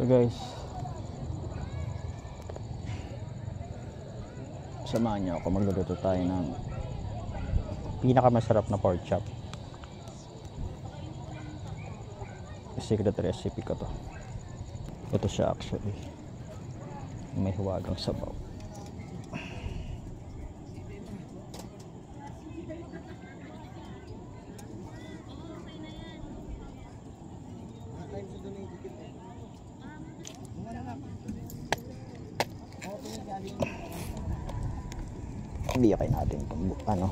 So guys, samahan niyo ako, magluluto tayo ng pinakamasarap na pork chop. Secret recipe ko to. Ito siya actually, may hiwagang sabaw. Biyakay natin itong ano.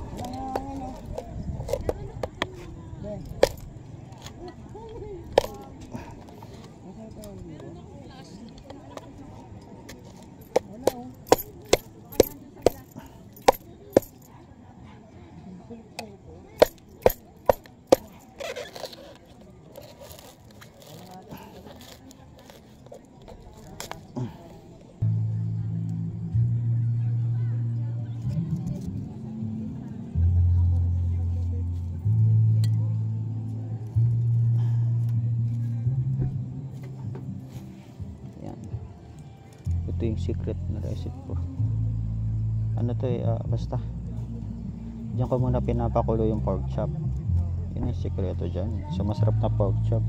Ito yung secret na recipe ko. Ano to basta diyan ko muna pinapakulo yung pork chop. Yun yung sikreto dyan sa masarap na pork chop.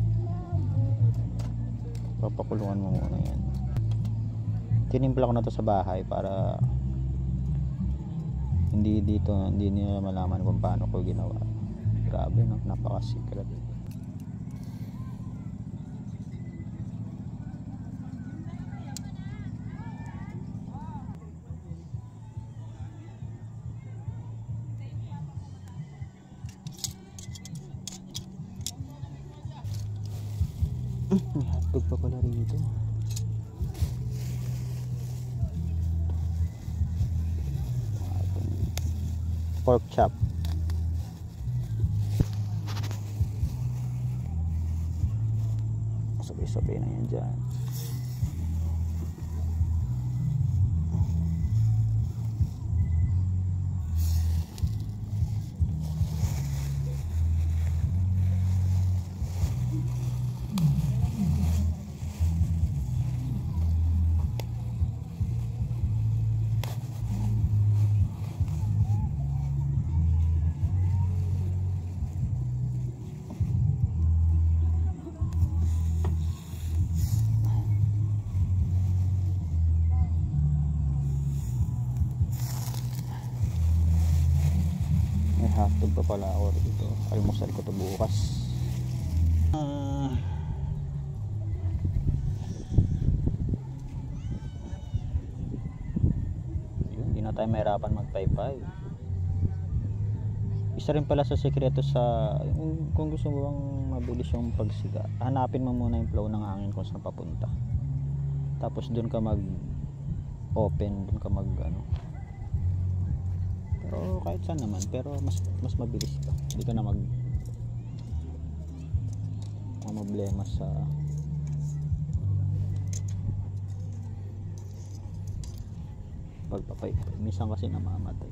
Papakuluan mo muna yan. Tinimpla ko na to sa bahay para hindi nila malaman kung paano ko ginawa. Grabe no, napaka secret. May hotdog pa pala rito. Pork chop. Sabay-sabay na yan dyan. Hotdog pa pala ako dito. Almusal ko to bukas. Yun, hindi na tayo mahirapan magpaypay. Isa rin pala sa sekreto sa kung gusto mo bang mabilis yung pagsiga, hanapin mo muna yung flow ng hangin kung saan papunta. Tapos dun ka mag open, dun ka mag ano. Pero kahit saan naman, pero mas mabilis ka. Hindi ka na problema sa pagpapay. Minsan kasi namamatay.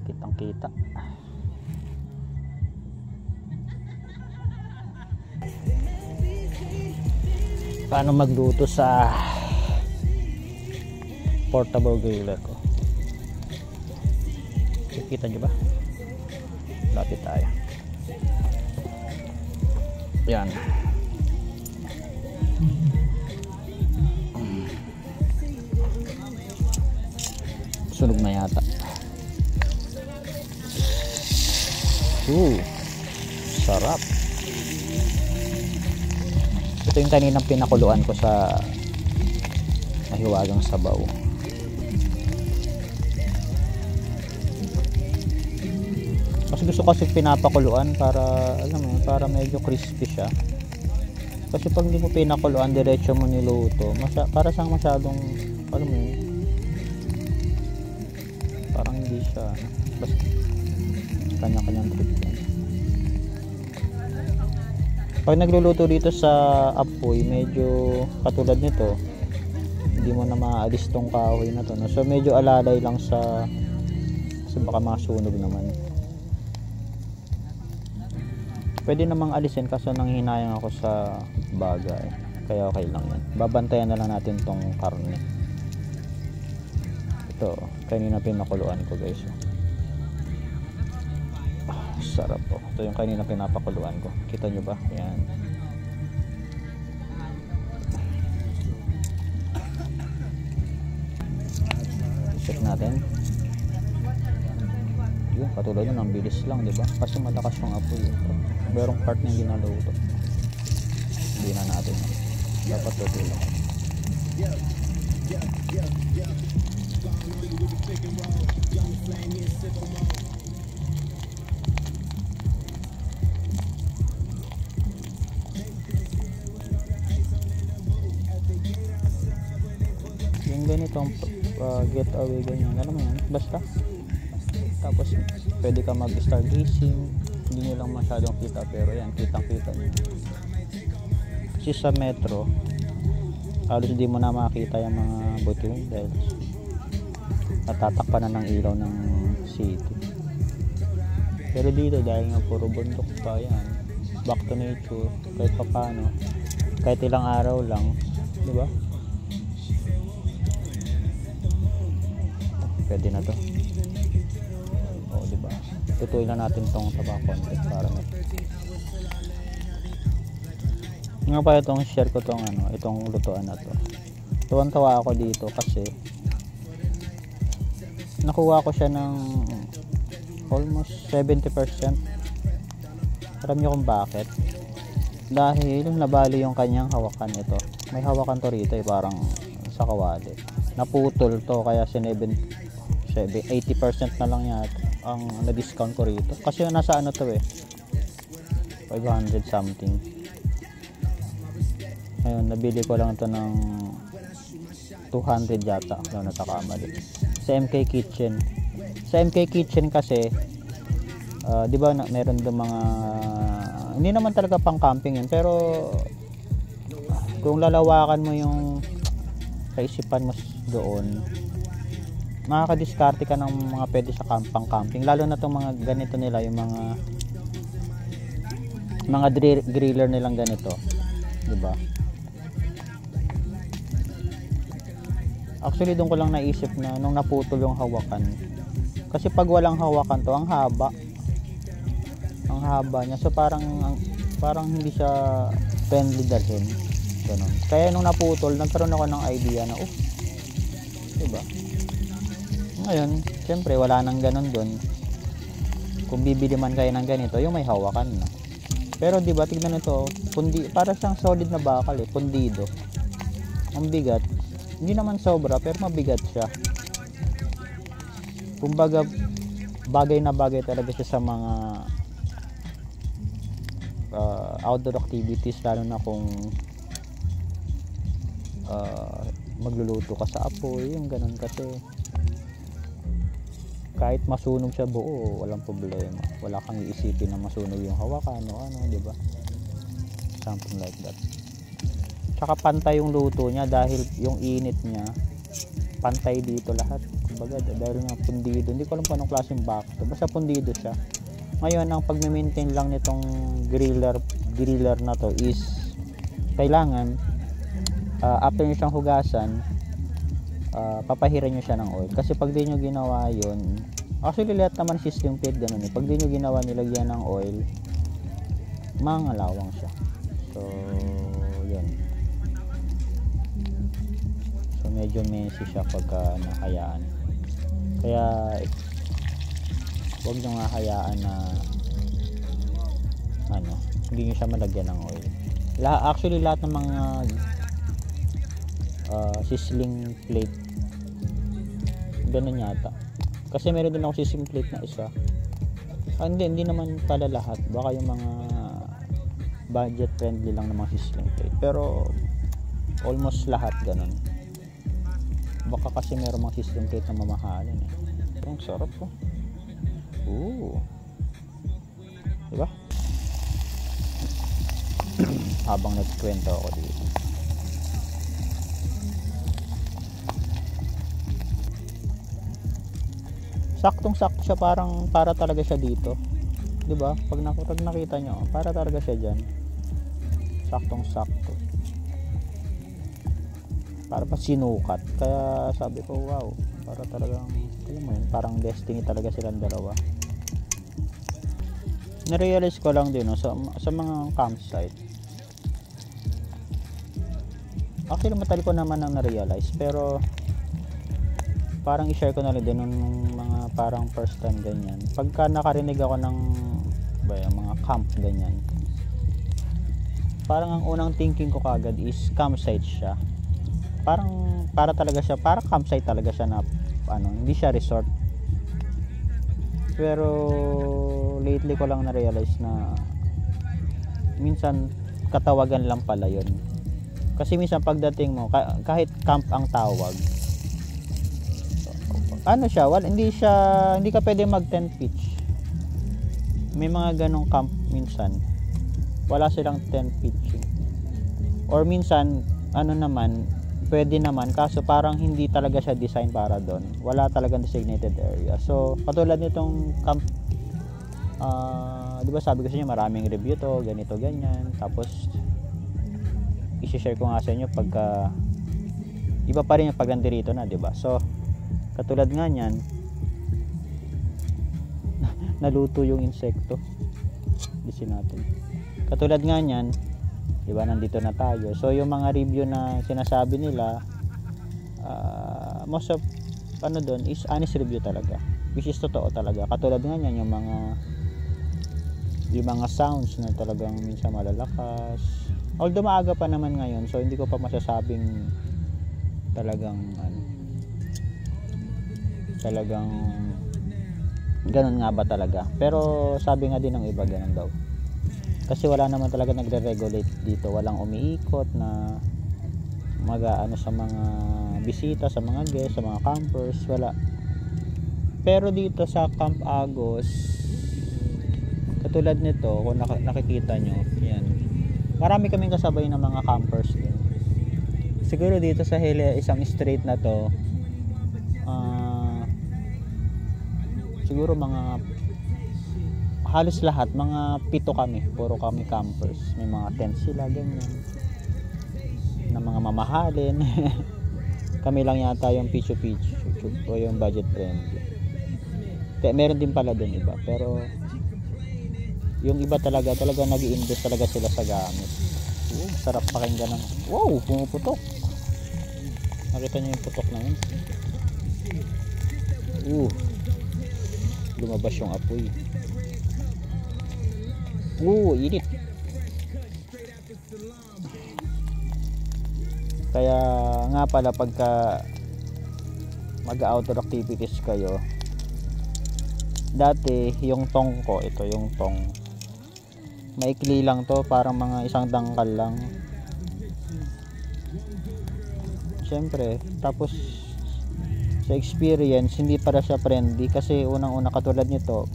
Kitang-kita. Paano magluto sa portable griller ko? Kita nyo ba? Lapit tayo. Yan. Sunog na yata. Sarap. Ito yung kaninang pinakuluan ko sa mahiwagang sabaw. Mas gusto kasi pinapakuluan para alam mo, para medyo crispy siya. Kasi pag hindi mo pinakuluan, diretso mo niluto, para siyang masyadong alam mo, parang hindi siya basta kanya-kanyang trip yan. Pag nagluluto dito sa apoy, medyo katulad nito, hindi mo na maalis tong kahoy na to, no? So medyo alalay lang sa baka masunog naman. Pwede namang alisin kaso nanghihinayang ako sa baga eh. Kaya okay lang yan. Babantayan na lang natin tong karne. Ito, kanina pinakuluan ko guys. Sarap po. Ito yung kanina pinapakuluan ko. Kita nyo ba? Yan. Check natin. Yun, katulad yun, ang bilis lang, di ba? Kasi malakas yung apoy. Merong part na hindi naluto. Hindi na natin. Dapat luto lang. Yung ganitong get away ganyan, alam mo yan, basta tapos pwede ka mag stargazing, hindi nyo lang masyadong kita pero yan, kitang kita nyo kasi sa metro halos hindi mo na makita yung mga butong dahil natatakpan na ng ilaw ng city. Pero dito dahil nga puro bundok pa yan, back to nature kahit pa paano, kahit ilang araw lang, di ba? Pwede na to. O, di ba? Tutuin na natin tong taba konti para na. Nga pa itong share ko tong itong lutuan na to. Tuwan-tawa ako dito kasi nakuha ko siya ng almost 70%. Alam niyo kung bakit? Dahil nabali yung kanyang hawakan ito. May hawakan to rito parang sa kawali. Naputol to kaya 80% na lang yata ang na-discount ko rito. Kasi nasa to 500 something. Ngayon, nabili ko lang ito ng 200 yata. Kung natakamali. Sa MK Kitchen. Sa MK Kitchen kasi, di ba meron doon mga, hindi naman talaga pang camping yun. Pero, kung lalawakan mo yung kaisipan mo doon, makakadiskarte ka ng mga pwede sa pang camping, lalo na itong mga ganito nila, yung mga griller nilang ganito, diba? Actually doon ko lang naisip na nung naputol yung hawakan, kasi pag walang hawakan to, ang haba niya, so parang hindi siya friendly dalhin, ganun. Kaya nung naputol, nagkaroon ako ng idea na diba? Ngayon, syempre wala nang ganun doon. Kung bibili man kayo ng ganito, yung may hawakan na. Pero di ba, tignan nito, para siyang solid na bakal pundido. Ang bigat. Hindi naman sobra, pero mabigat siya. Kumbaga, bagay na bagay talaga siya sa mga outdoor activities, lalo na kung magluluto ka sa apoy, yung ganun kasi. Kahit masunog siya buo, walang problema. Wala kang iisipin na masunog yung hawakan o di ba? Something like that. Tsaka pantay yung luto niya dahil yung init niya pantay dito lahat. Kumbaga dahil nga pundido. Hindi ko alam kung anong klaseng bakto. Basta pundido siya. Ngayon, ang pag-maintain lang nitong griller na to is kailangan after nyo siyang hugasan, papahiran nyo siya ng oil. Kasi pag di nyo ginawa yun, actually lahat naman sizzling plate ganun pag di nyo ginawa, nilagyan ng oil, mangalawang siya. So yun, so medyo messy siya pagka nahayaan. Kaya huwag nyo nga hayaan na hindi nyo siya malagyan ng oil. Actually lahat ng mga sizzling plate ganun yata, kasi meron din ako sizzling plate na isa. Hindi naman pala lahat, baka yung mga budget friendly lang na mga sizzling plate, pero almost lahat ganun. Baka kasi meron mga sizzling plate na mamahalin ang sarap po. Diba? Habang nagkwento ako dito, saktong sakto siya, parang para talaga siya dito, di ba? Pag nakita nyo, para talaga siya dyan, saktong sakto, para pa sinukat. Kaya sabi ko, wow, para talagang, alam mo yun, parang destiny talaga silang dalawa. Narealize ko lang din, no, sa mga campsite, actually matagal ko naman ang narealize, pero parang i-share ko na rin din nung mga parang first time ganyan. Pagka nakarinig ako ng mga camp ganyan, parang ang unang thinking ko kagad is campsite siya. Parang para talaga siya, para campsite talaga siya na hindi siya resort. Pero lately ko lang na-realize na minsan katawagan lang pala yun. Kasi minsan pagdating mo, kahit camp ang tawag, siya, hindi ka pwede mag tent pitch. May mga ganong camp minsan wala silang tent pitching, or minsan naman pwede naman, kaso parang hindi talaga siya design para doon, wala talagang designated area. So katulad nitong camp, di ba sabi ko sa inyo maraming review to, ganito ganyan, tapos i-share ko nga sa inyo pagka iba pa rin yung pag nandirito na, di ba? So katulad nga niyan, naluto yung insekto, disin natin. Katulad nga niyan, di ba, nandito na tayo. So yung mga review na sinasabi nila, most of doon is honest review talaga, which is totoo talaga. Katulad nga niyan, yung mga sounds na talagang minsan malalakas, although maaga pa naman ngayon, so hindi ko pa masasabing talagang ganun nga ba talaga. Pero sabi nga din ng iba ganun daw, kasi wala naman talaga nagre-regulate dito, walang umiikot na sa mga bisita, sa mga guests, sa mga campers, wala. Pero dito sa Camp Agos, katulad nito, kung nakikita nyo yan, marami kaming kasabay ng mga campers din. Siguro dito sa isang street na to, siguro mga halos lahat, mga 7 kami, puro kami campers. May mga tent sila ganyan na mga mamahalin. Kami lang yata yung pichu o yung budget friendly. Meron din pala din iba, pero yung iba talaga nag-i-invest talaga sila sa gamit. Sarap pakinggan ng wow, pumuputok. Nakita niyo yung putok na yun? Lumabas yung apoy. Init. Kaya nga pala, pagka mag-outdoor activities kayo, dati yung tong ko, ito yung tong, maikli lang to, parang mga isang dangkal lang. Siyempre, tapos sa experience, hindi para siya friendly, kasi unang-una katulad nito,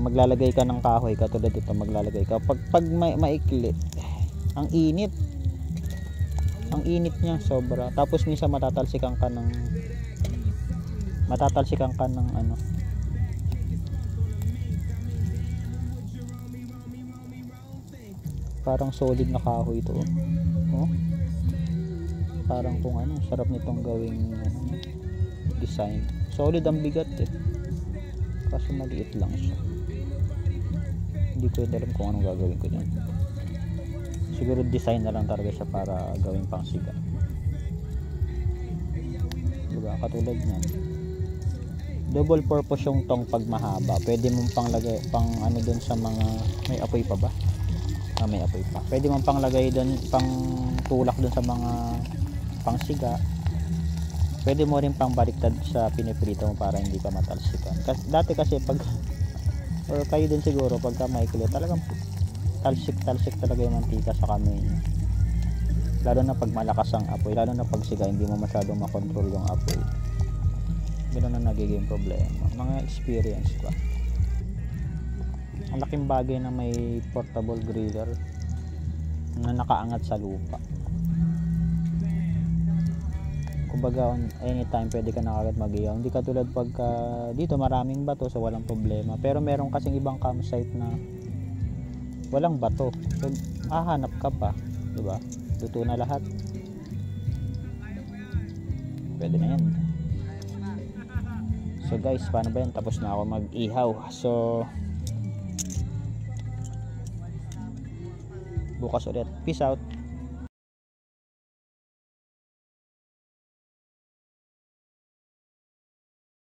maglalagay ka ng kahoy, katulad dito maglalagay ka, pag maikli, ang init niya sobra. Tapos minsan matatalsikan ka ng parang solid na kahoy ito, parang kung sarap nitong gawing design. Solid, ang bigat kaso maliit lang siya. Hindi ko alam kung anong gagawin ko dyan. Siguro design na lang talaga siya para gawing pangsiga, diba? Katulad niyan, double purpose yung tong pag mahaba. Pwede mong panglagay dun sa mga may apoy pa ba? May apoy pa. Pwede mong panglagay dun, pang tulak dun sa mga pangsiga. Pwede mo rin pang baliktad sa piniprito mo para hindi ka matalsikan. Dati kasi or kayo din siguro, pagka maikli, talagang talsik talaga yung mantika sa kamay niyo. Lalo na pag malakas ang apoy, lalo na pag siga, hindi mo masyadong makontrol yung apoy. Ganoon na nagiging problema. Mga experience ba? Ang laking bagay na may portable griller na nakaangat sa lupa. Kumbaga anytime pwede ka na agad mag-ihaw. Hindi katulad pagka dito maraming bato, so walang problema. Pero meron kasing ibang campsite na walang bato, so hahanap ka pa, di ba? Luto na lahat, pwede na yan. So guys, paano ba yan? Tapos na ako mag-ihaw. So bukas ulit, peace out.